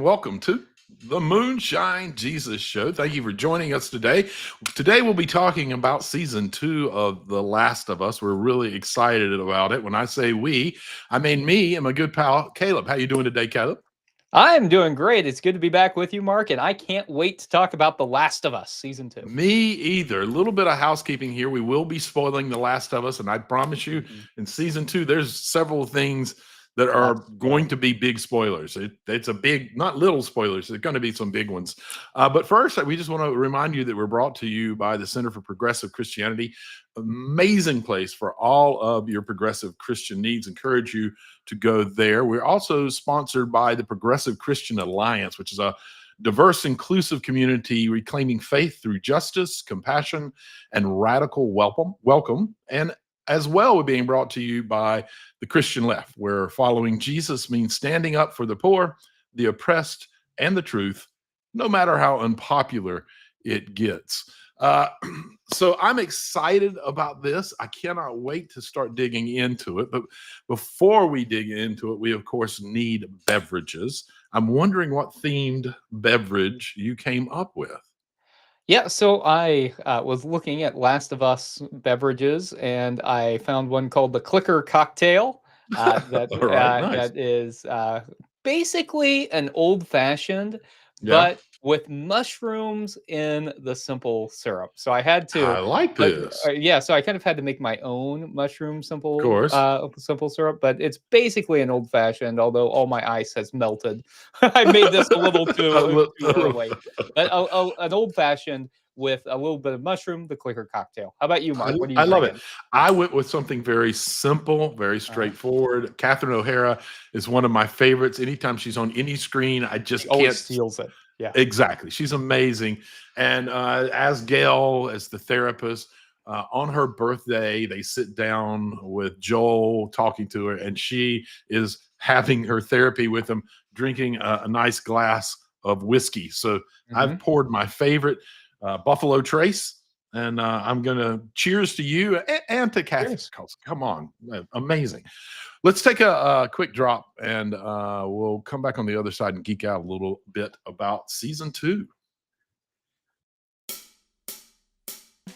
welcome to the Moonshine Jesus Show. Thank you for joining us today. Today we'll be talking about season 2 of The Last of Us. We're really excited about it. When I say we, I mean me and my good pal Caleb. How you doing today, Caleb? I'm doing great. It's good to be back with you, Mark, and I can't wait to talk about The Last of Us season 2. Me either. A little bit of housekeeping here. We will be spoiling The Last of Us, and I promise you, in season 2, there's several things that are going to be big spoilers. It's a big, not little spoilers. There's going to be some big ones. But first, we just want to remind you that we're brought to you by the Center for Progressive Christianity. Amazing place for all of your progressive Christian needs. Encourage you to go there. We're also sponsored by the Progressive Christian Alliance, which is a diverse, inclusive community reclaiming faith through justice, compassion, and radical welcome. And as well, we're being brought to you by the Christian Left, where following Jesus means standing up for the poor, the oppressed, and the truth, no matter how unpopular it gets. So I'm excited about this. I cannot wait to start digging into it. But before we dig into it, we, of course, need beverages. I'm wondering what themed beverage you came up with. Yeah, so I was looking at Last of Us beverages, and I found one called the Clicker Cocktail. Nice. That is basically an old-fashioned, but with mushrooms in the simple syrup. So I had to. I like this. So I kind of had to make my own mushroom simple syrup, but it's basically an old-fashioned. Although all my ice has melted, I made this a little too early. But an old-fashioned with a little bit of mushroom, the Clicker Cocktail. How about you, Mark? What do you? I love it. I went with something very simple, very straightforward. Catherine O'Hara is one of my favorites. Anytime she's on any screen, I just can't. Steals it. Yeah, exactly. She's amazing. And as Gail, as the therapist, on her birthday, they sit down with Joel talking to her, and she is having her therapy with him, drinking a nice glass of whiskey. So I've poured my favorite Buffalo Trace, and I'm going to cheers to you and to Catherine. Come on. Amazing. Let's take a quick drop, and we'll come back on the other side and geek out a little bit about season 2.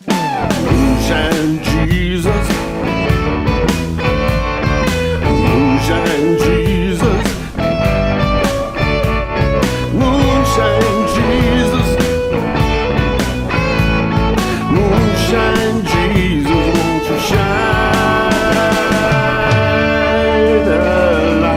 Moonshine Jesus. Moonshine Jesus. Moonshine Jesus. Moonshine Jesus, won't you shine a light?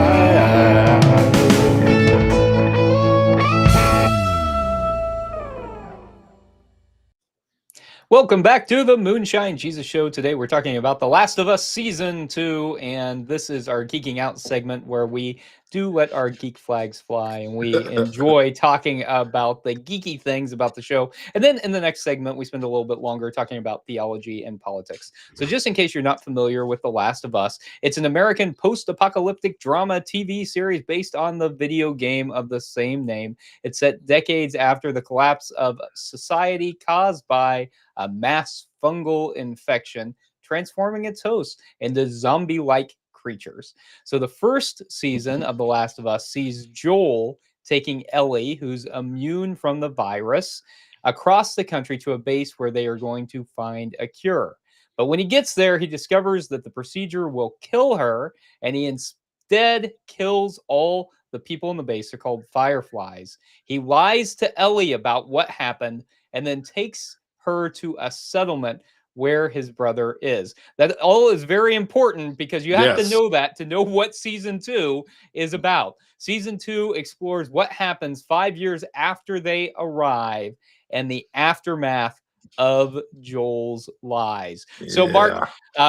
Welcome back to the Moonshine Jesus Show. Today we're talking about The Last of Us Season 2, and this is our Geeking Out segment where we do let our geek flags fly, and we enjoy talking about the geeky things about the show. And then in the next segment, we spend a little bit longer talking about theology and politics. So just in case you're not familiar with The Last of Us, it's an American post-apocalyptic drama TV series based on the video game of the same name. It's set decades after the collapse of society caused by a mass fungal infection, transforming its hosts into zombie-like creatures. So the first season of The Last of Us sees Joel taking Ellie, who's immune from the virus, across the country to a base where they are going to find a cure. But when he gets there, he discovers that the procedure will kill her, and he instead kills all the people in the base. They're called Fireflies. He lies to Ellie about what happened and then takes her to a settlement where his brother is. That all is very important because you have to know that to know what season 2 is about. Season 2 explores what happens 5 years after they arrive and the aftermath of Joel's lies. So Mark,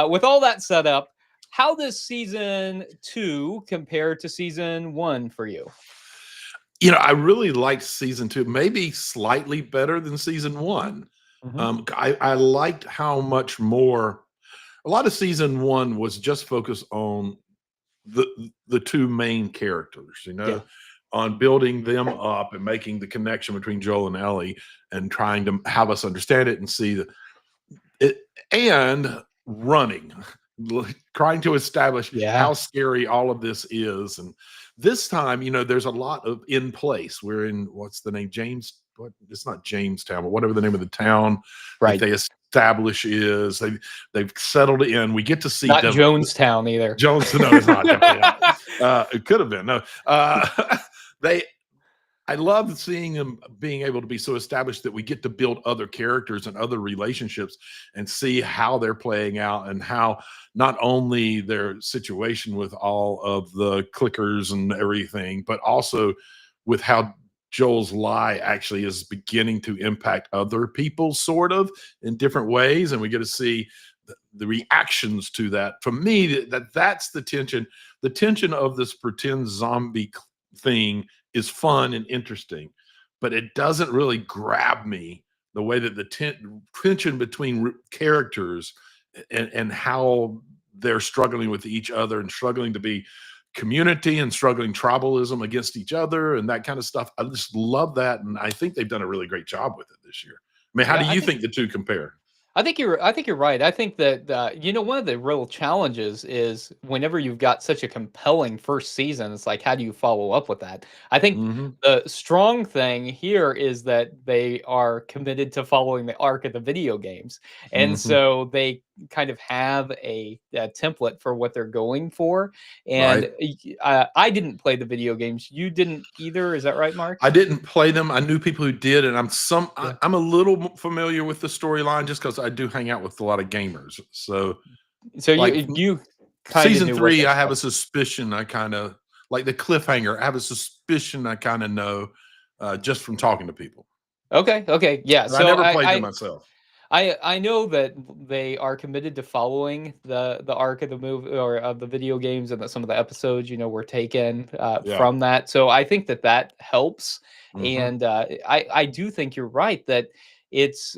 with all that set up, how does season 2 compare to season 1 for you? You know, I really liked season 2, maybe slightly better than season 1. I liked how much more. A lot of season 1 was just focused on the two main characters, on building them up and making the connection between Joel and Ellie and trying to have us understand it and see it, and running, trying to establish how scary all of this is. And This time, there's a lot of in place. We're in, what's the name? It's not Jamestown, but whatever the name of the town that Right. they establish is. They've settled in. We get to see Not Jonestown either. Jonestown. No, it's not. Definitely not. It could have been. No, they. I love seeing them being able to be so established that we get to build other characters and other relationships and see how they're playing out, and how not only their situation with all of the clickers and everything, but also with how Joel's lie actually is beginning to impact other people sort of in different ways. And we get to see the reactions to that. For me, that's the tension. The tension of this pretend zombie thing is fun and interesting, but it doesn't really grab me the way that the tension between characters and how they're struggling with each other and struggling to be community and struggling tribalism against each other and that kind of stuff. I just love that. And I think they've done a really great job with it this year. I mean, how do you think the two compare? I think you're right. I think that one of the real challenges is whenever you've got such a compelling first season, it's like, how do you follow up with that? I think the strong thing here is that they are committed to following the arc of the video games, and so they kind of have a template for what they're going for. And I didn't play the video games. You didn't either. Is that right, Mark? I didn't play them. I knew people who did, and I'm a little familiar with the storyline just because I do hang out with a lot of gamers. So like, you season 3, I have a suspicion. I kind of like the cliffhanger. I have a suspicion. I kind of know just from talking to people. Okay, yeah. So I never played them myself. I know that they are committed to following the arc of the movie or of the video games, and that some of the episodes, were taken from that. So I think that helps, and I do think you're right that it's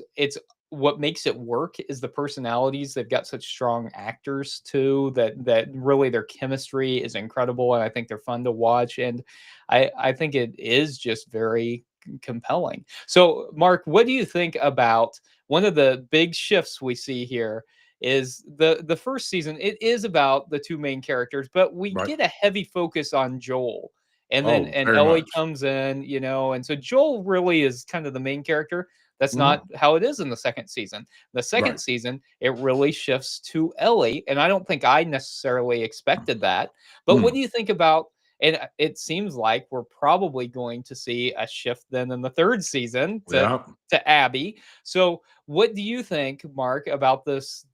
what makes it work is the personalities. They've got such strong actors too that really their chemistry is incredible, and I think they're fun to watch, and I think it is just very compelling. So, Mark, what do you think about one of the big shifts we see here? Is the first season, it is about the two main characters, but we get a heavy focus on Joel, and then Ellie comes in, and so Joel really is kind of the main character. That's not how it is in the second season. The second season, it really shifts to Ellie, and I don't think I necessarily expected that. But what do you think about? And it seems like we're probably going to see a shift then in the third season to Abby. So what do you think, Mark, about this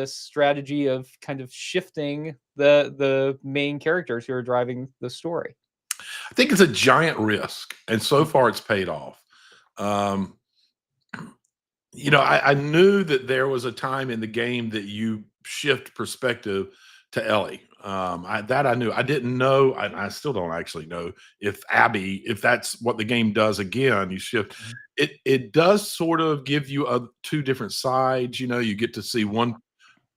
strategy of kind of shifting the main characters who are driving the story? I think it's a giant risk, and so far it's paid off. I knew that there was a time in the game that you shift perspective to Ellie. I knew. I didn't know. I still don't actually know if that's what the game does again. You shift. It does sort of give you two different sides. You get to see one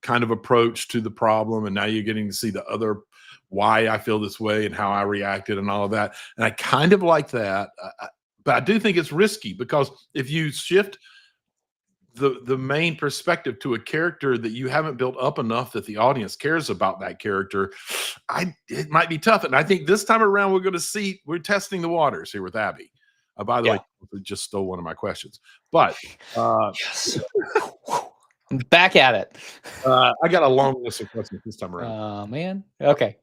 kind of approach to the problem, and now you're getting to see the other, why I feel this way and how I reacted and all of that. And I kind of like that, but I do think it's risky, because if you shift the main perspective to a character that you haven't built up enough that the audience cares about that character, it might be tough. And I think this time around we're testing the waters here with Abby. By the way, I just stole one of my questions, but yes. I'm back at it. I got a long list of questions this time around. Oh man. Okay,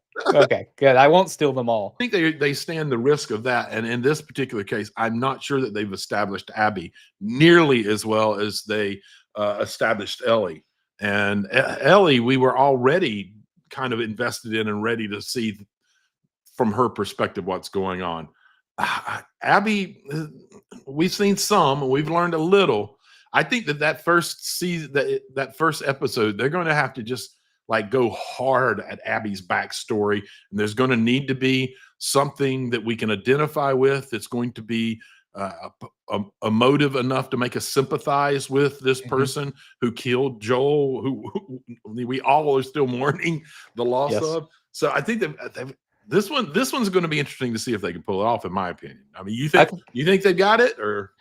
good. I won't steal them all. I think they stand the risk of that. And in this particular case, I'm not sure that they've established Abby nearly as well as they established Ellie. And Ellie, we were already kind of invested in and ready to see from her perspective what's going on. Abby, we've seen some, and we've learned a little. I think that first season, that first episode, they're going to have to just go hard at Abby's backstory, and there's going to need to be something that we can identify with. That's going to be emotive enough to make us sympathize with this person who killed Joel, who we all are still mourning the loss of. So I think that this one's going to be interesting to see if they can pull it off. In my opinion, I mean, you think they've got it, or?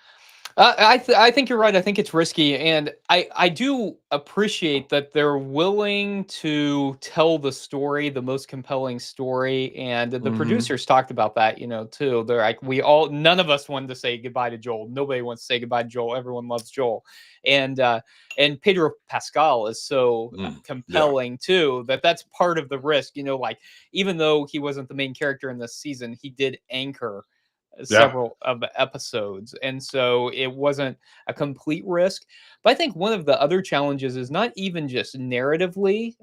I think you're right. I think it's risky, and I do appreciate that they're willing to tell the story, the most compelling story, and the Hmm. producers talked about that, too. They're like, none of us wanted to say goodbye to Joel. Nobody wants to say goodbye to Joel. Everyone loves Joel, and Pedro Pascal is so Yeah. compelling too that's part of the risk. Like even though he wasn't the main character in this season, he did anchor Yeah. several of the episodes. And so it wasn't a complete risk. But I think one of the other challenges is not even just narratively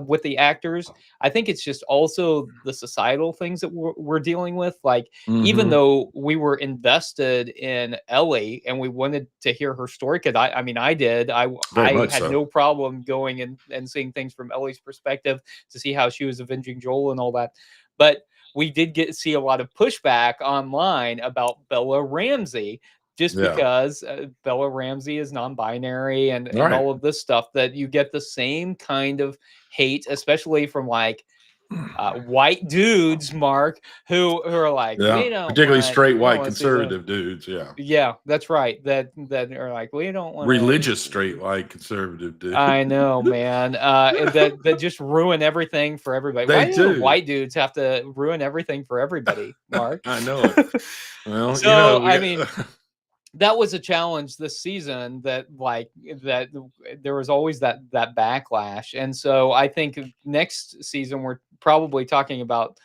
with the actors. I think it's just also the societal things that we're dealing with. Like, even Hmm. though we were invested in Ellie and we wanted to hear her story, because I mean, I did. Very I much had so. no problem going and seeing things from Ellie's perspective to see how she was avenging Joel and all that. But we did see a lot of pushback online about Bella Ramsey just Yeah. because Bella Ramsey is non-binary and Right. all of this stuff, that you get the same kind of hate, especially from like white dudes, Mark, who are like, Yeah. Particularly straight we don't white want to see the. conservative dudes. Yeah. Yeah, that's right. That are like, we don't want to. Religious straight white conservative dude. I know, man. That just ruin everything for everybody. They Why do the do. white dudes have to ruin everything for everybody, Mark? I know it. Well, So, we I got. mean, that was a challenge this season, that there was always that backlash. And so I think next season we're probably talking about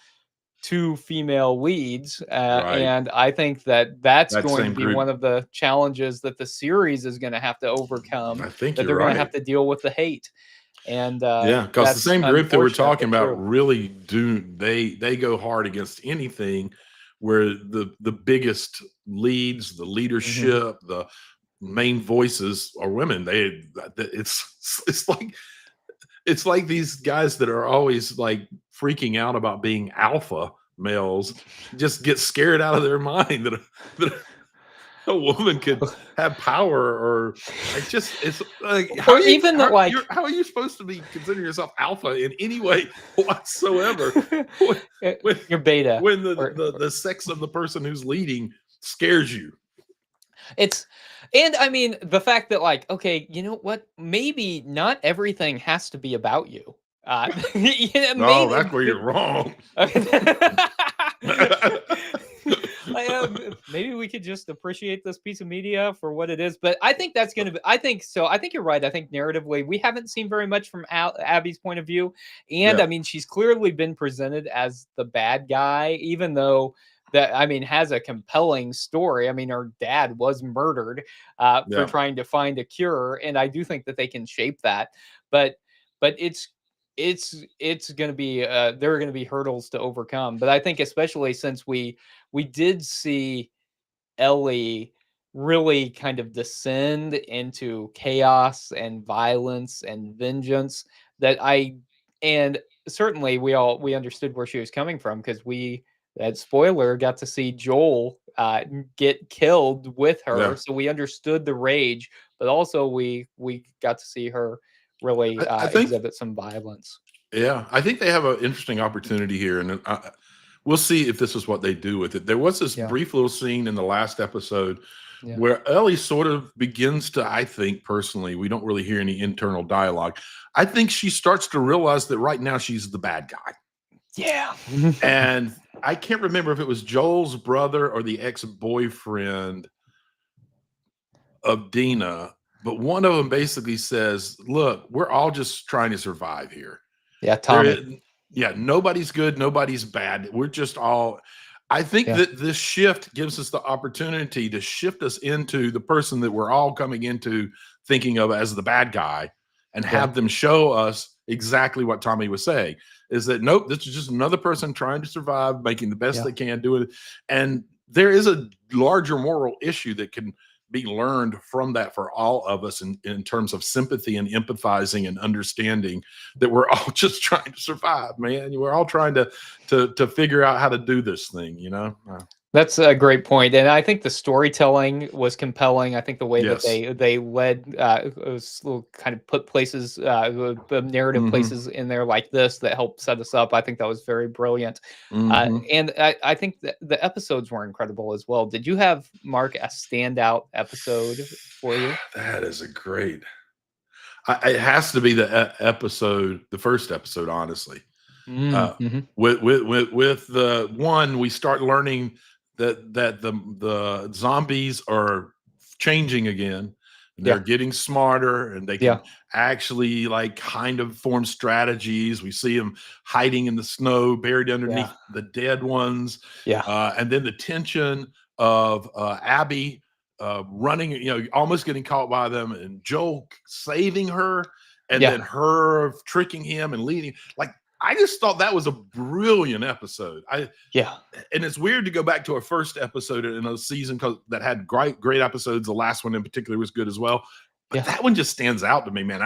two female leads, Right. and I think that's That going to same be one group. of the challenges that the series is going to have to overcome, I think that you're they're going to have right. to deal with the hate. And Yeah, because the that's same group that we're unfortunate talking but about true. really do they go hard against anything where the biggest leads, the Hmm. leadership, the main voices are women. It's like it's like these guys that are always like freaking out about being alpha males just get scared out of their mind that a woman could have power or it's like Or even that, like, how are you supposed to be considering yourself alpha in any way whatsoever when when, your beta, when or the sex of the person who's leading scares you. it's and I mean the fact that, like, okay, you know what? Maybe not everything has to be about you. No, Maybe. that's where you're wrong. Okay. Maybe we could just appreciate this piece of media for what it is. But I think that's going to be, I think so. I think you're right. I think narratively, we haven't seen very much from Abby's point of view. And Yeah, I mean, she's clearly been presented as the bad guy, even though that, I mean, has a compelling story. I mean, her dad was murdered for yeah. trying to find a cure. And I do think that they can shape that. But, but it's going to be there are going to be hurdles to overcome. But I think especially since we did see Ellie really kind of descend into chaos and violence and vengeance, that I and certainly we understood where she was coming from, because we, that spoiler, got to see Joel get killed with her, Yeah. so we understood the rage. But also we got to see her really I think exhibit some violence. Yeah, I think they have an interesting opportunity here, and we'll see if this is what they do with it. There was this Yeah, brief little scene in the last episode yeah. where Ellie sort of begins to, I think personally, we don't really hear any internal dialogue. I think she starts to realize that right now she's the bad guy. Yeah. And I can't remember if it was Joel's brother or the ex-boyfriend of Dina, but one of them basically says, "Look, we're all just trying to survive here. Yeah, There Tommy. is Yeah, nobody's good, nobody's bad. We're just all." I think Yeah, that this shift gives us the opportunity to shift us into the person that we're all coming into thinking of as the bad guy, and yeah, have them show us exactly what Tommy was saying, is that nope, this is just another person trying to survive, making the best yeah. they can, do it. And there is a larger moral issue that can be learned from that for all of us in terms of sympathy and empathizing and understanding that we're all just trying to survive, man. We're all trying to figure out how to do this thing, you know. That's a great point, and I think the storytelling was compelling. I think the way that Yes. they led kind of put places, the narrative Mm-hmm. places in there like this that helped set us up. I think that was very brilliant, Mm-hmm. and I think that the episodes were incredible as well. Did you have, Mark, a standout episode for you? That is a great. It has to be the first episode, honestly. Uh, Mm-hmm. with the one, we start learning that the zombies are changing again. And they're Yeah, getting smarter, and they yeah, can actually like kind of form strategies. We see them hiding in the snow, buried yeah, underneath the dead ones, yeah, and then the tension of Abby running, almost getting caught by them, and Joel saving her, and yeah, then her tricking him and leading. Like, I just thought that was a brilliant episode. yeah, And it's weird to go back to a first episode in a season because that had great episodes. The last one in particular was good as well. But yeah. that one just stands out to me, man.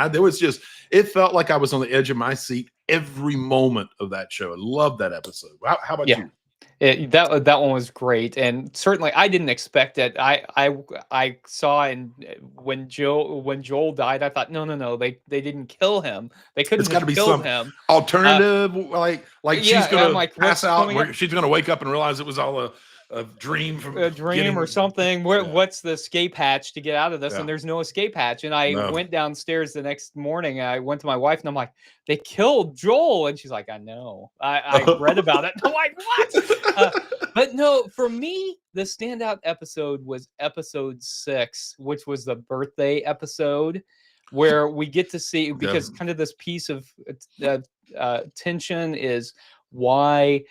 It felt like I was on the edge of my seat every moment of that show. I love that episode. How about Yeah. you? That one was great, and certainly I didn't expect it. I saw, and when Joel died, I thought, no, they didn't kill him. They It's couldn't got to have be killed some him. alternative, like she's Yeah, I'm gonna like, pass what's out, coming up? and she's gonna wake up and realize it was all a dream from A dream or getting. something. Yeah, What's the escape hatch to get out of this? And yeah, there's no escape hatch. And I no. went downstairs the next morning. I went to my wife and I'm like, they killed Joel. And she's like, I know. I read about it. I'm like, what? But no, for me, the standout episode was episode 6, which was the birthday episode, where we get to see, Yeah, because kind of this piece of tension is why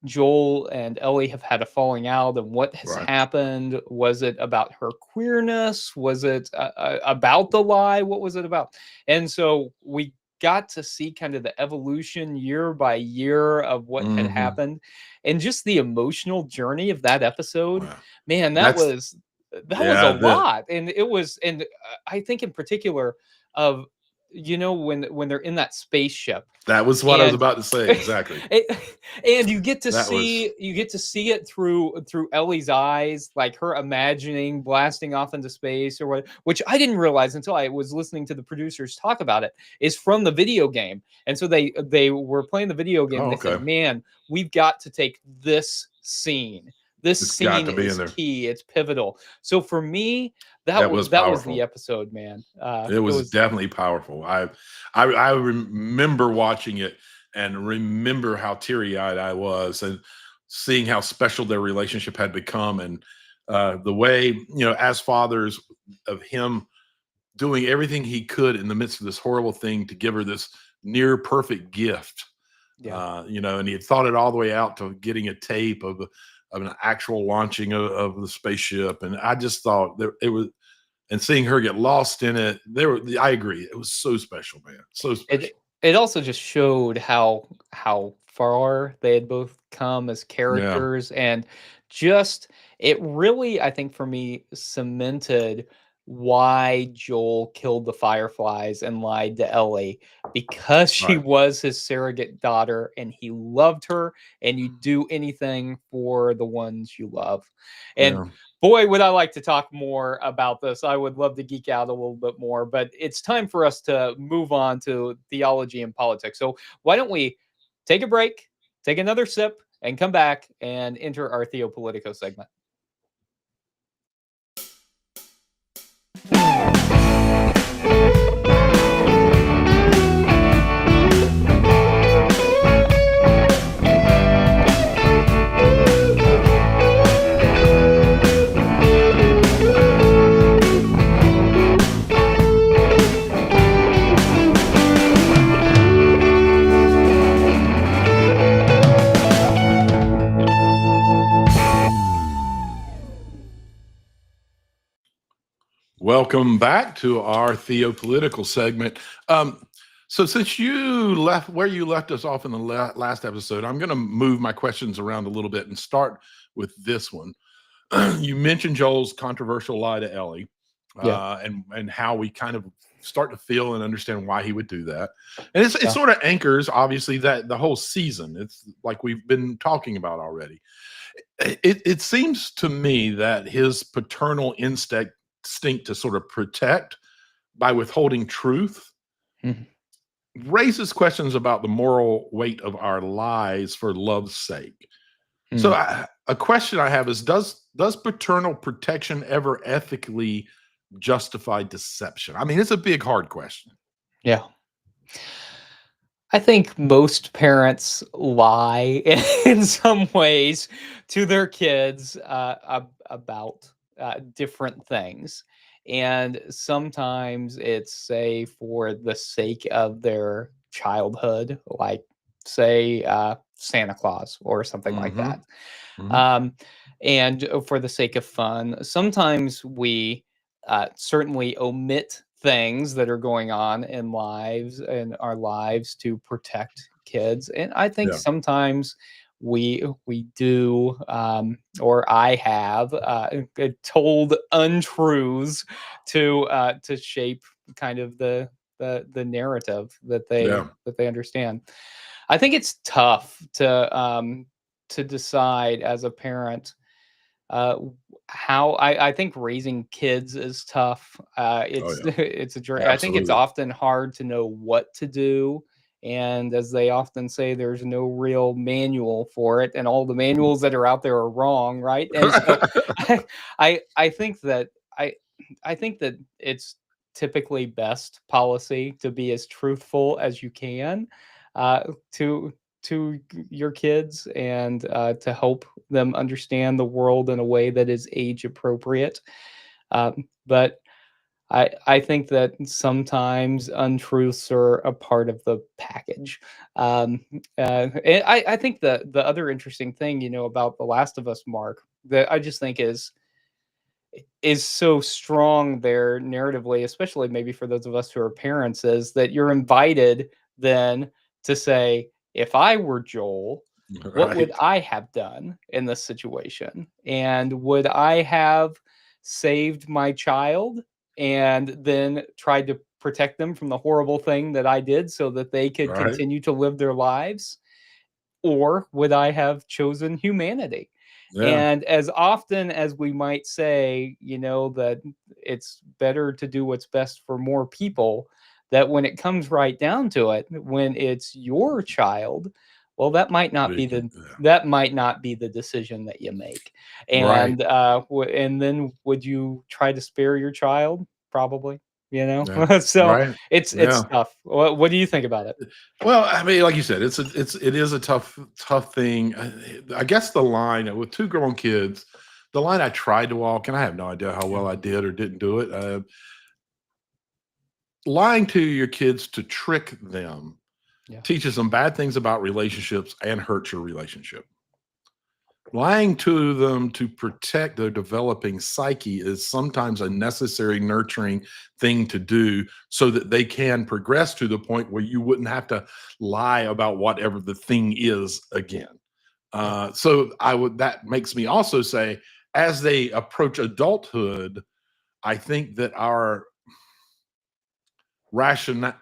Joel and Ellie have had a falling out, and what has right. happened. Was it about her queerness? Was it about the lie? What was it about? And so we got to see kind of the evolution year by year of what had Hmm. happened, and just the emotional journey of that episode. Wow. Man, That's that was a yeah. lot, and it was, and I think in particular of, when they're in that spaceship, That was what I was and about to say. Exactly. and you get to That was see it through Ellie's eyes, like her imagining blasting off into space or what, which I didn't realize until I was listening to the producers talk about it, is from the video game. And so they were playing the video game, and oh, they okay. said, man, we've got to take this scene. This It's got scene to be in is there. key. It's pivotal. So for me, That was that was the powerful. episode, man. It It was was, definitely powerful. I remember watching it and remember how teary eyed I was, and seeing how special their relationship had become, and the way, as fathers, of him doing everything he could in the midst of this horrible thing to give her this near perfect gift. yeah. And he had thought it all the way out to getting a tape of an actual launching of the spaceship, and I just thought that it was, and seeing her get lost in it, I agree, it was so special, man, so special. It also just showed how far they had both come as Yeah, characters, and just, it really, I think for me, cemented why Joel killed the Fireflies and lied to Ellie, because she right. was his surrogate daughter and he loved her, and you do anything for the ones you love. And Yeah. boy, would I like to talk more about this. I would love to geek out a little bit more, but it's time for us to move on to theology and politics. So why don't we take a break, take another sip, and come back and enter our Theopolitico segment. Welcome back to our theopolitical segment. So since you left where you left us off in the last episode, I'm going to move my questions around a little bit and start with this one. You mentioned Joel's controversial lie to Ellie, Yeah, and how we kind of start to feel and understand why he would do that, and it yeah, sort of anchors, obviously, that the whole season. It's like we've been talking about already. It seems to me that his paternal instinct to sort of protect by withholding truth Mhm. raises questions about the moral weight of our lies for love's sake. So, Mm. a question I have is: Does paternal protection ever ethically justify deception? I mean, it's a big, hard question. Yeah. I think most parents lie in some ways to their kids about different things. And sometimes it's, say, for the sake of their childhood, like, say, Santa Claus or something like that. Hmm. Hmm. Um, and for the sake of fun, sometimes we certainly omit things that are going on in our lives to protect kids. And I think Yeah, sometimes we do, or I have told untruths to shape kind of the narrative yeah, that they understand. I think it's tough to decide as a parent how I think raising kids is tough. oh It's yeah, it's a journey. I think it's absolutely, often hard to know what to do, and as they often say, there's no real manual for it, and all the manuals that are out there are wrong, right? And so, I think that I think that it's typically best policy to be as truthful as you can to your kids, and to help them understand the world in a way that is age appropriate. But I think that sometimes untruths are a part of the package. And I think the other interesting thing, about The Last of Us, Mark, that I just think is so strong there narratively, especially maybe for those of us who are parents, is that you're invited then to say, if I were Joel, what would right, I have done in this situation? And would I have saved my child and then tried to protect them from the horrible thing that I did so that they could right, continue to live their lives? Or would I have chosen humanity? yeah, And as often as we might say, that it's better to do what's best for more people, that when it comes right down to it, when it's your child, well, yeah, that might not be the decision that you make. right, And and then would you try to spare your child? Probably, yeah, so right, it's yeah. tough. What do you think about it? Well, I mean, like you said, it is a tough thing. I guess the line with two grown kids, the line I tried to walk, and I have no idea how Yeah, well I did or didn't do it. Lying to your kids to trick them yeah, teaches them bad things about relationships and hurts your relationship. Lying to them to protect their developing psyche is sometimes a necessary nurturing thing to do so that they can progress to the point where you wouldn't have to lie about whatever the thing is again. yeah, So I would that makes me also say, as they approach adulthood, I think that our ration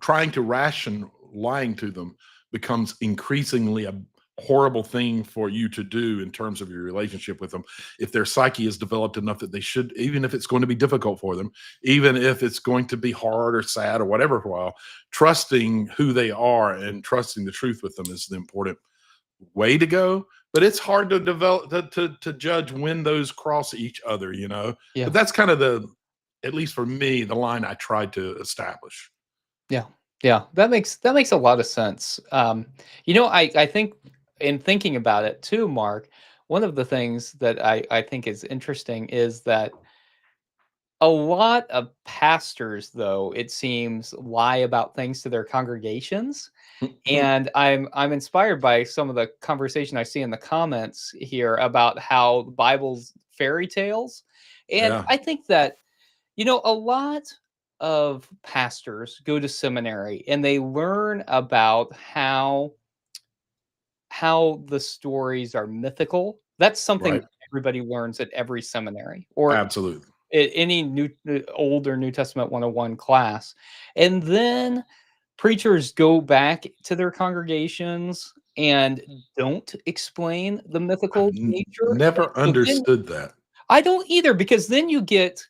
trying to ration lying to them becomes increasingly a horrible thing for you to do in terms of your relationship with them if their psyche is developed enough that they should, even if it's going to be difficult for them, even if it's going to be hard or sad or whatever for a while, trusting who they are and trusting the truth with them is the important way to go. But it's hard to develop to judge when those cross each other, but yeah. that's kind of the, at least for me, the line I tried to establish. Yeah. Yeah, that makes a lot of sense. I think in thinking about it too, Mark, one of the things that I think is interesting is that a lot of pastors, though, it seems, lie about things to their congregations. And I'm inspired by some of the conversation I see in the comments here about how the Bible's fairy tales. And Yeah, I think that a lot of pastors go to seminary and they learn about how the stories are mythical. That's something right. that everybody learns at every seminary or Absolutely. any Old or New Testament 101 class. And then preachers go back to their congregations and don't explain the I've mythical nature. And never so then understood that. I don't either, because then you get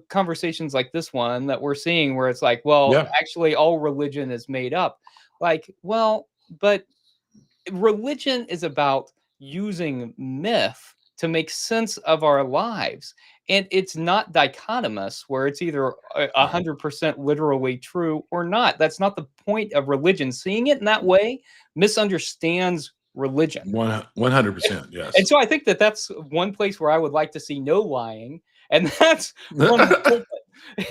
conversations like this one that we're seeing where it's like, well, Yeah. actually, all religion is made up. Like, well, but religion is about using myth to make sense of our lives. And it's not dichotomous where it's either a Right. 100% literally true or not. That's not the point of religion. Seeing it in that way misunderstands religion. 100%. And Yes. so I think that that's one place where I would like to see no lying, and that's from the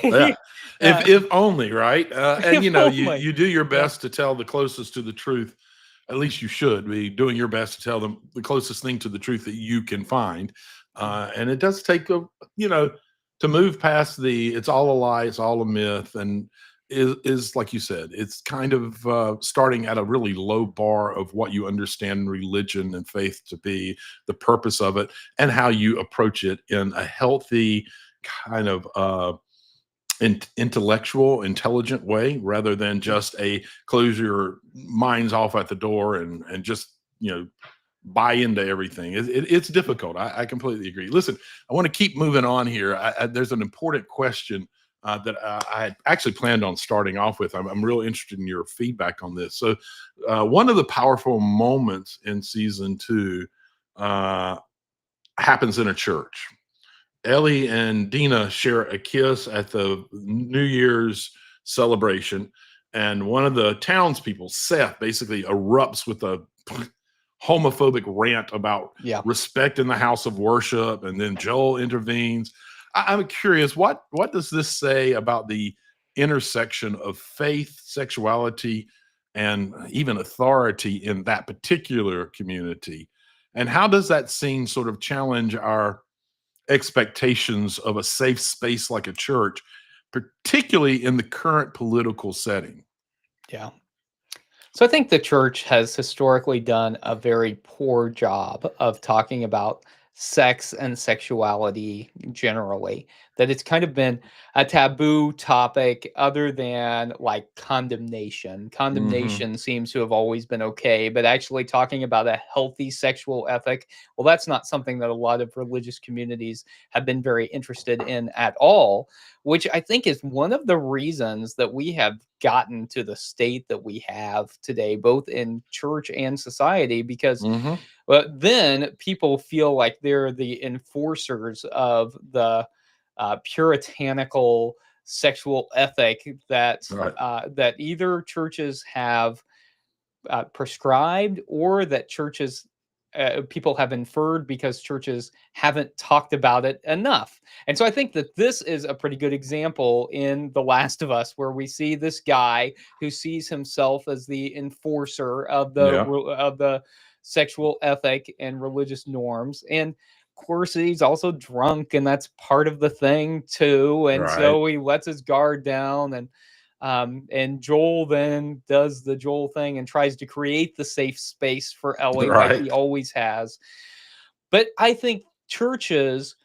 Yeah. pulpit. uh, If only, right? And if only. you do your Yeah. best to tell the closest to the truth. At least you should be doing your best to tell them the closest thing to the truth that you can find. And it does take you know, to move past the it's all a lie, it's all a myth, and is like you said, it's kind of starting at a really low bar of what you understand religion and faith to be, the purpose of it, and how you approach it in a healthy kind of intellectual, intelligent way rather than just a close your minds off at the door and just buy into everything. It's difficult. I completely agree. Listen, I want to keep moving on here. There's an important question that I had actually planned on starting off with. I'm real interested in your feedback on this. So, one of the powerful moments in season two uh, happens in a church. Ellie and Dina share a kiss at the New Year's celebration, and one of the townspeople, Seth, basically erupts with a homophobic rant about Yeah. respect in the house of worship, and then Joel intervenes. I'm curious, what does this say about the intersection of faith, sexuality, and even authority in that particular community? And how does that scene sort of challenge our expectations of a safe space like a church, particularly in the current political setting? Yeah. So I think the church has historically done a very poor job of talking about sex and sexuality generally. That it's kind of been a taboo topic other than like condemnation. Mhm. Condemnation seems to have always been okay, but actually talking about a healthy sexual ethic, well, that's not something that a lot of religious communities have been very interested in at all, which I think is one of the reasons that we have gotten to the state that we have today, both in church and society, because Mhm. then people feel like they're the enforcers of the puritanical sexual ethic Right. that either churches have prescribed or that churches people have inferred because churches haven't talked about it enough. And so I think that this is a pretty good example in The Last of Us, where we see this guy who sees himself as the enforcer of Yeah. the sexual ethic and religious norms. And of course, he's also drunk, and that's part of the thing too. And Right. so he lets his guard down, and Joel then does the Joel thing and tries to create the safe space for Ellie like he Right. always has. But I think churches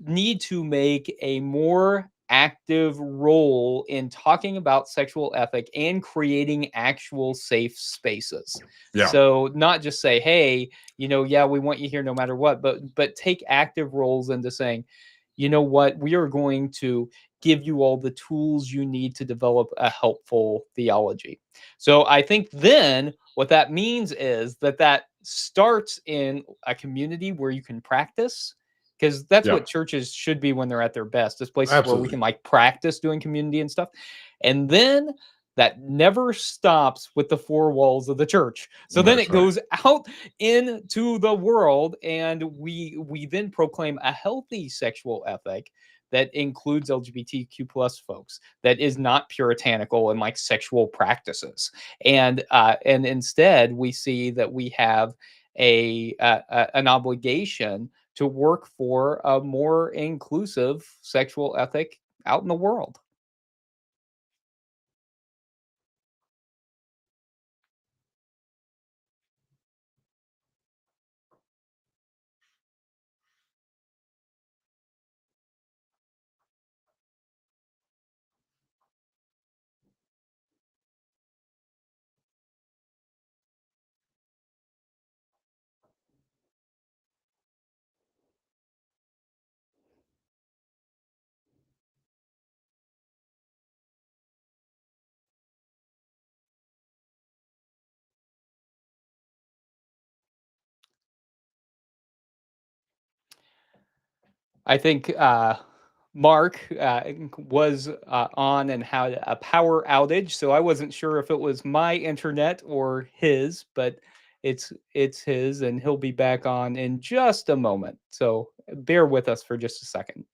need to make a more active role in talking about sexual ethic and creating actual safe spaces. Yeah. So not just say, "Hey, yeah, we want you here no matter what," but take active roles into saying, "You know what? We are going to give you all the tools you need to develop a helpful theology." So I think then what that means is that starts in a community where you can practice, because that's Yeah. what churches should be when they're at their best. It's places where we Absolutely. can like practice doing community and stuff. And then that never stops with the four walls of the church. So then That's it right. goes out into the world, and we then proclaim a healthy sexual ethic that includes LGBTQ plus folks, that is not puritanical and like sexual practices. And instead we see that we have an obligation to work for a more inclusive sexual ethic out in the world. I think Mark was on and had a power outage, so I wasn't sure if it was my internet or his, but it's his, and he'll be back on in just a moment. So bear with us for just a second.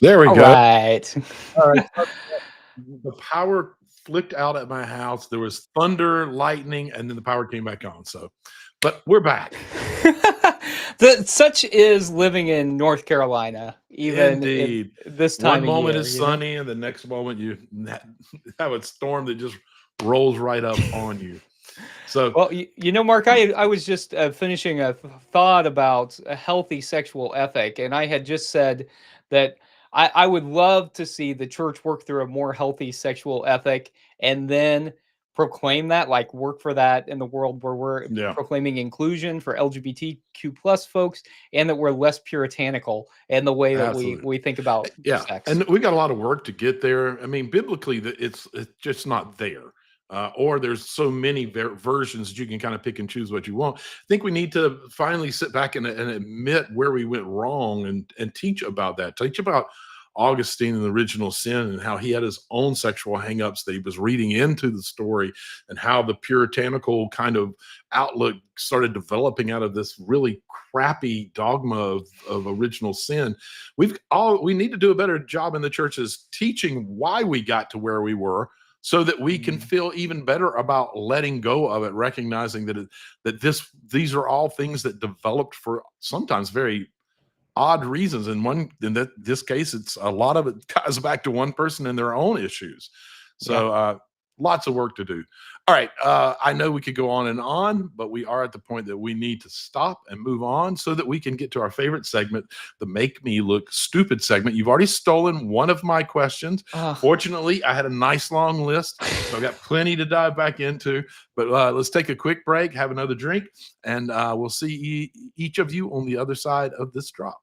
There we All go. right. All right. The power flicked out at my house. There was thunder, lightning, and then the power came back on. So, but we're back. Such is living in North Carolina, even in Indeed. this time One of moment year. is sunny, and the next moment you have a storm that just rolls right up on you. So, Well, Mark, I was just finishing a thought about a healthy sexual ethic, and I had just said that I would love to see the church work through a more healthy sexual ethic and then proclaim that, like work for that in the world where we're yeah. proclaiming inclusion for LGBTQ plus folks, and that we're less puritanical in the way that Absolutely. we think about Yeah, sex. and we got a lot of work to get there. I mean, biblically, it's just not there. Or there's so many versions that you can kind of pick and choose what you want. I think we need to finally sit back and admit where we went wrong and teach about that. Teach about Augustine and the original sin and how he had his own sexual hangups that he was reading into the story, and how the puritanical kind of outlook started developing out of this really crappy dogma of original sin. We need to do a better job in the churches teaching why we got to where we were, so that we can feel even better about letting go of it, recognizing that these are all things that developed for sometimes very odd reasons. This case, it's a lot of it ties back to one person and their own issues. So lots of work to do. All right. I know we could go on, but we are at the point that we need to stop and move on so that we can get to our favorite segment, the Make Me Look Stupid segment. You've already stolen one of my questions. Fortunately, I had a nice long list, so I've got plenty to dive back into. But let's take a quick break, have another drink, and we'll see each of you on the other side of this drop.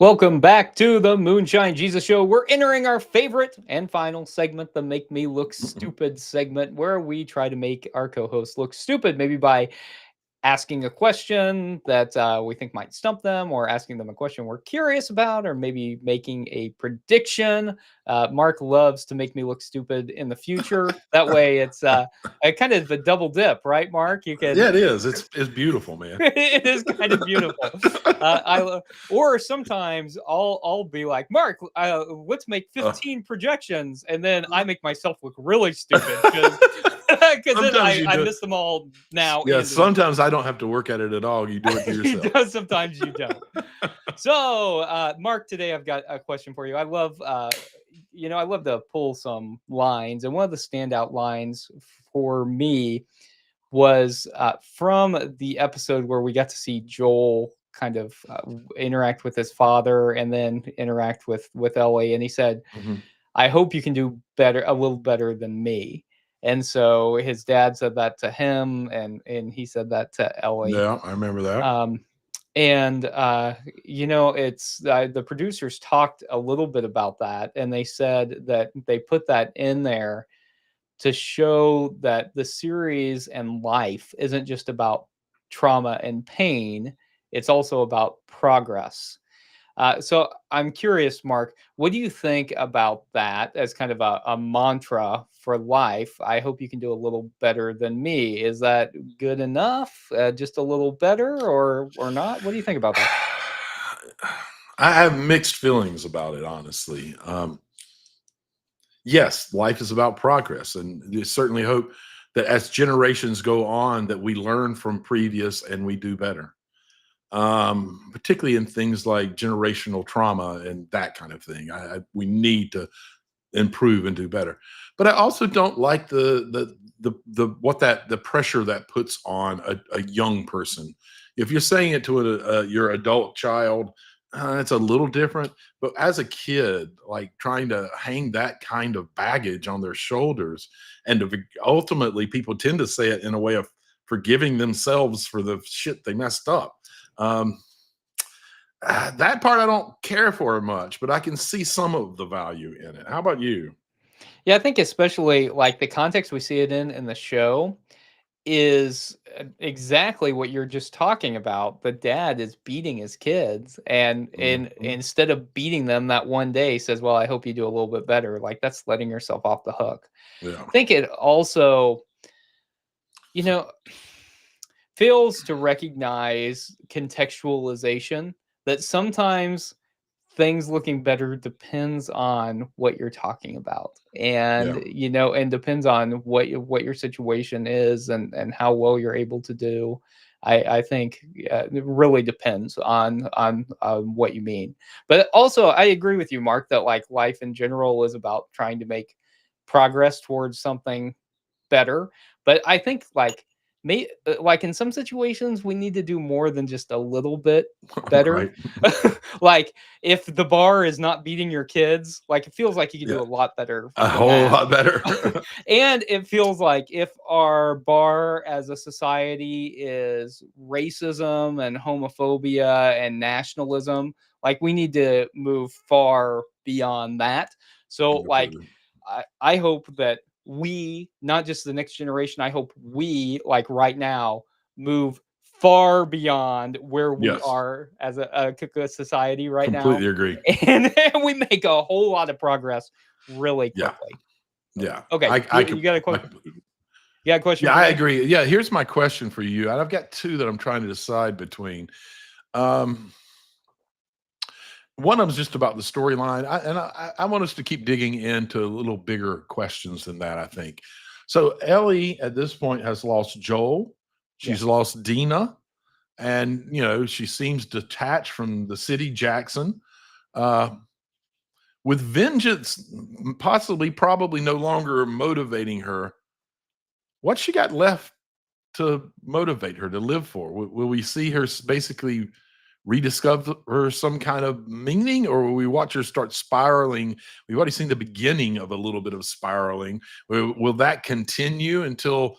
Welcome back to the Moonshine Jesus Show. We're entering our favorite and final segment, the Make Me Look Stupid segment, where we try to make our co-hosts look stupid, maybe by asking a question that we think might stump them, or asking them a question we're curious about, or maybe making a prediction. Mark loves to make me look stupid in the future. That way it's a kind of a double dip, right, Mark? You can. Yeah, it is. It's beautiful, man. It is kind of beautiful. Or sometimes I'll be like, Mark, let's make 15 projections, and then I make myself look really stupid because then I miss them all now. Yeah, sometimes I don't have to work at it at all. You do it to yourself. He does, sometimes you don't. So, Mark, today I've got a question for you. I love to pull some lines, and one of the standout lines for me was from the episode where we got to see Joel kind of interact with his father and then interact with Ellie, and he said, I hope you can do better, a little better than me. And so his dad said that to him, and he said that to Ellie. Yeah, I remember that. It's the producers talked a little bit about that, and they said that they put that in there to show that the series and life isn't just about trauma and pain, it's also about progress. So I'm curious, Mark, what do you think about that as kind of a mantra for life? I hope you can do a little better than me. Is that good enough? Just a little better or not? What do you think about that? I have mixed feelings about it, honestly. Yes, life is about progress, and you certainly hope that as generations go on, that we learn from previous and we do better. Particularly in things like generational trauma and that kind of thing. We need to improve and do better. But I also don't like the pressure that puts on a young person. If you're saying it to your adult child, it's a little different. But as a kid, like trying to hang that kind of baggage on their shoulders, and ultimately people tend to say it in a way of forgiving themselves for the shit they messed up. That part I don't care for much, but I can see some of the value in it. How about you? Yeah, I think especially like the context we see it in the show is exactly what you're just talking about. The dad is beating his kids, and instead of beating them that one day, says, well, I hope you do a little bit better. Like, that's letting yourself off the hook. Yeah. I think it also, fails to recognize contextualization, that sometimes things looking better depends on what you're talking about, and and depends on what your situation is and how well you're able to do. I think it really depends on what you mean. But also I agree with you, Mark, that like life in general is about trying to make progress towards something better. But I think like in some situations we need to do more than just a little bit better. Like if the bar is not beating your kids, like it feels like you can do a lot better, a whole lot better. And it feels like if our bar as a society is racism and homophobia and nationalism, like we need to move far beyond that. So like I hope that we, not just the next generation, I hope we, like right now, move far beyond where we are as a society right now. Completely agree. And we make a whole lot of progress really quickly. Yeah. Okay. You got a question? You got a question? Yeah, I agree. Yeah, here's my question for you. And I've got two that I'm trying to decide between. One of them is just about the storyline, I want us to keep digging into a little bigger questions than that, I think. So Ellie, at this point, has lost Joel. She's lost Dina. And, she seems detached from the city, Jackson. With vengeance probably no longer motivating her, what's she got left to motivate her to live for? Will we see her basically rediscover some kind of meaning, or will we watch her start spiraling? We've already seen the beginning of a little bit of spiraling. Will that continue until,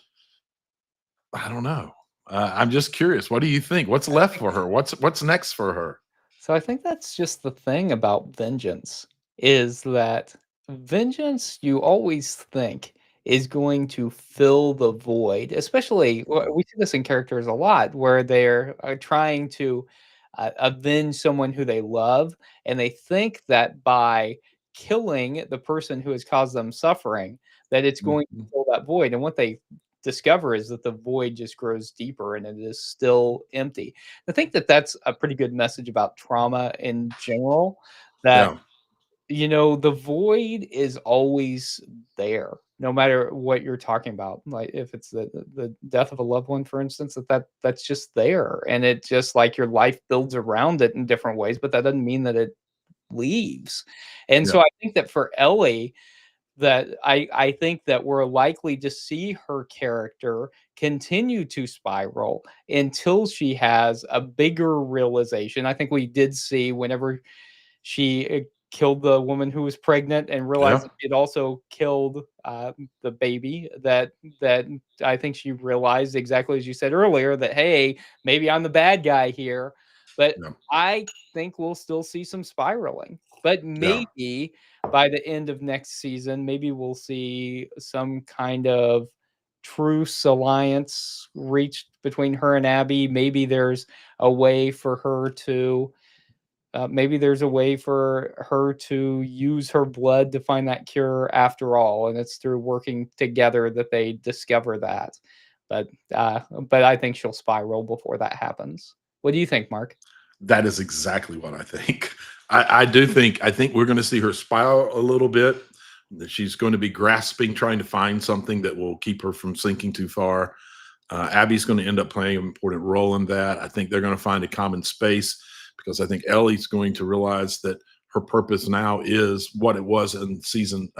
I don't know. I'm just curious. What do you think? What's left for her? What's next for her? So I think that's just the thing about vengeance is that vengeance you always think is going to fill the void, especially we see this in characters a lot where they're trying to avenge someone who they love, and they think that by killing the person who has caused them suffering, that it's going to Mhm. fill that void. And what they discover is that the void just grows deeper and it is still empty. I think that that's a pretty good message about trauma in general, that Yeah, the void is always there no matter what you're talking about. Like if it's the death of a loved one, for instance, that's just there, and it just like your life builds around it in different ways, but that doesn't mean that it leaves. And yeah, so I think that for Ellie, that I think that we're likely to see her character continue to spiral until she has a bigger realization. I think we did see whenever she killed the woman who was pregnant and realized yeah, that she'd also killed the baby, that I think she realized, exactly as you said earlier, that hey, maybe I'm the bad guy here. But yeah, I think we'll still see some spiraling. But yeah. maybe by the end of next season, maybe we'll see some kind of truce alliance reached between her and Abby. Maybe there's a way for her to maybe there's a way for her to use her blood to find that cure after all, and it's through working together that they discover that. But but I think she'll spiral before that happens. What do you think, Mark? That is exactly what I think. I think we're going to see her spiral a little bit. That she's going to be grasping, trying to find something that will keep her from sinking too far. Abby's going to end up playing an important role in that. I think they're going to find a common space because I think Ellie's going to realize that her purpose now is what it was in season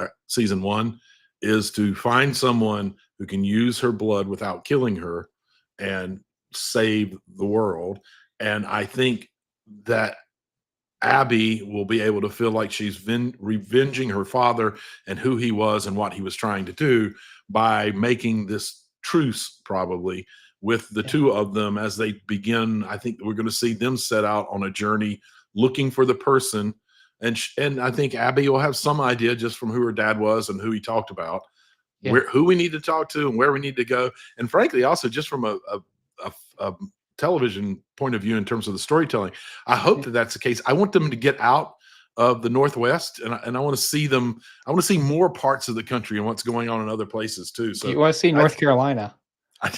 one, is to find someone who can use her blood without killing her and save the world. And I think that Abby will be able to feel like she's revenging her father and who he was and what he was trying to do by making this truce, probably with the Yeah. two of them as they begin. I think we're going to see them set out on a journey looking for the person. And I think Abby will have some idea just from who her dad was and who he talked about, Yeah. who we need to talk to and where we need to go. And frankly, also just from a television point of view in terms of the storytelling, I hope Yeah. that that's the case. I want them to get out of the Northwest, and I want to see them. I want to see more parts of the country and what's going on in other places too. Do So you want to see I, North Carolina? I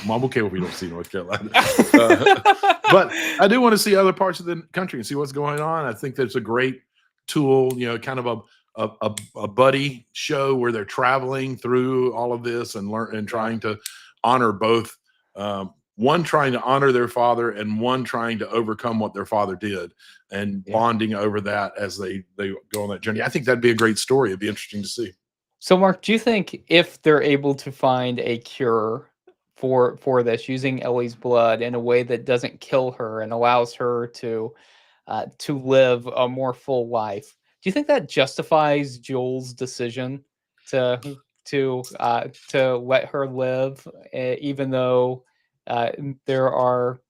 I'm okay if we don't see North Carolina, but I do want to see other parts of the country and see what's going on. I think there's a great tool, kind of a buddy show where they're traveling through all of this and learn and Yeah. trying to honor both. One trying to honor their father and one trying to overcome what their father did and Yeah. bonding over that as they go on that journey. I think that'd be a great story. It'd be interesting to see. So, Mark, do you think if they're able to find a cure for this using Ellie's blood in a way that doesn't kill her and allows her to live a more full life, do you think that justifies Joel's decision to let her live, even though there are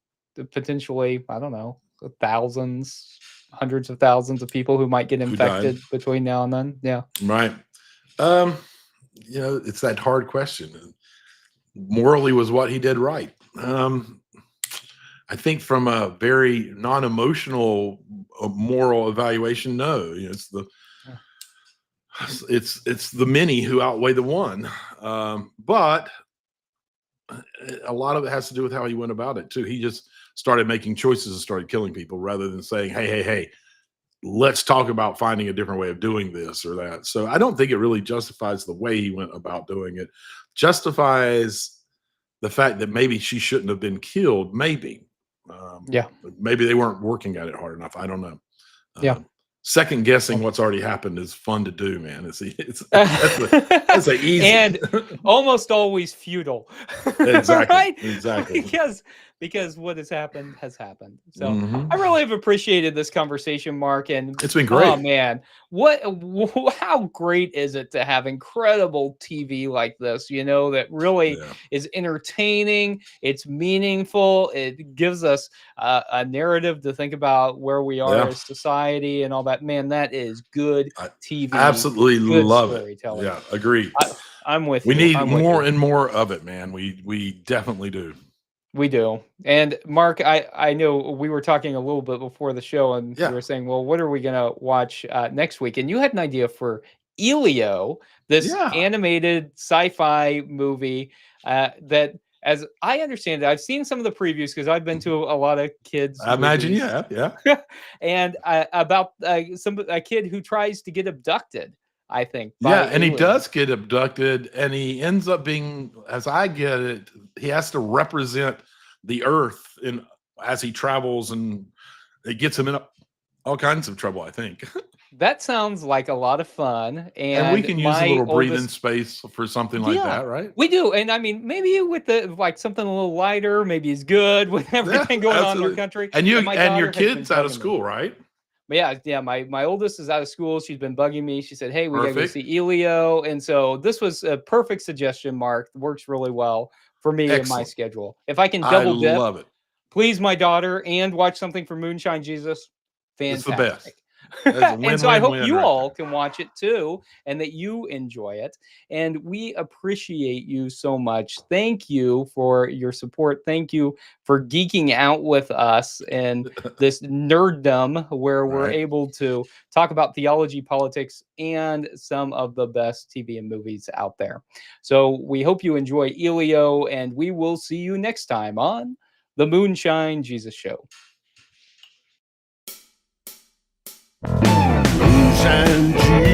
potentially, I don't know, thousands, hundreds of thousands of people who might get Who died? infected between now and then? Yeah. Right. Um, it's that hard question. Morally, was what he did right? I think from a very non-emotional moral evaluation, no. Yeah. It's the many who outweigh the one. But a lot of it has to do with how he went about it too. He just started making choices and started killing people rather than saying, hey, let's talk about finding a different way of doing this or that. So I don't think it really justifies the way he went about doing it. Justifies the fact that maybe she shouldn't have been killed. Um, Yeah. maybe they weren't working at it hard enough. I don't know. Yeah. Second guessing what's already happened is fun to do, man. That's a easy. And almost always futile. Exactly. Right? Exactly. Because because what has happened has happened. So Mhm. I really have appreciated this conversation, Mark. And It's been oh great. man, how great is it to have incredible TV like this? You know, that really Yeah. is entertaining. It's meaningful. It gives us a narrative to think about where we are Yeah. as society and all that. Man, that is good I TV. absolutely Good love it. storytelling. Yeah, agreed. I'm with We you. need I'm with more you. and more of it, man. We definitely do. We do. And Mark, I know we were talking a little bit before the show, and we Yeah. were saying, well, what are we gonna watch next week? And you had an idea for Elio, this Yeah. animated sci-fi movie that, as I understand it, I've seen some of the previews because I've been to a lot of kids' I imagine you movies, have. Yeah. and about a kid who tries to get abducted. I think by Yeah, and he aliens. does get abducted, and he ends up being, as I get it, he has to represent the Earth in as he travels, and it gets him in all kinds of trouble, I think. That sounds like a lot of fun. And we And can use a my little breathing oldest space for something like Yeah, that, right? we do, and I mean, maybe with the like something a little lighter, maybe is good with Yeah, everything going on in our absolutely. country. And And you my and your daughter has been kid's out of bugging me. school, right? But yeah, my oldest is out of school. She's been bugging me. She said, "Hey, we gotta go Perfect. see Elio," and so this was a perfect suggestion. Mark, works really well for me and my Excellent. schedule. If I can I double dip, love it. please my daughter and watch something from Moonshine Jesus, It's the best. fantastic. It's a And so I hope win-win-win you right all there. can watch it too and that you enjoy it. And we appreciate you so much. Thank you for your support. Thank you for geeking out with us and this nerddom where we're Right. able to talk about theology, politics, and some of the best TV and movies out there. So we hope you enjoy Elio, and we will see you next time on the Moonshine Jesus Show. Moonshine Jesus.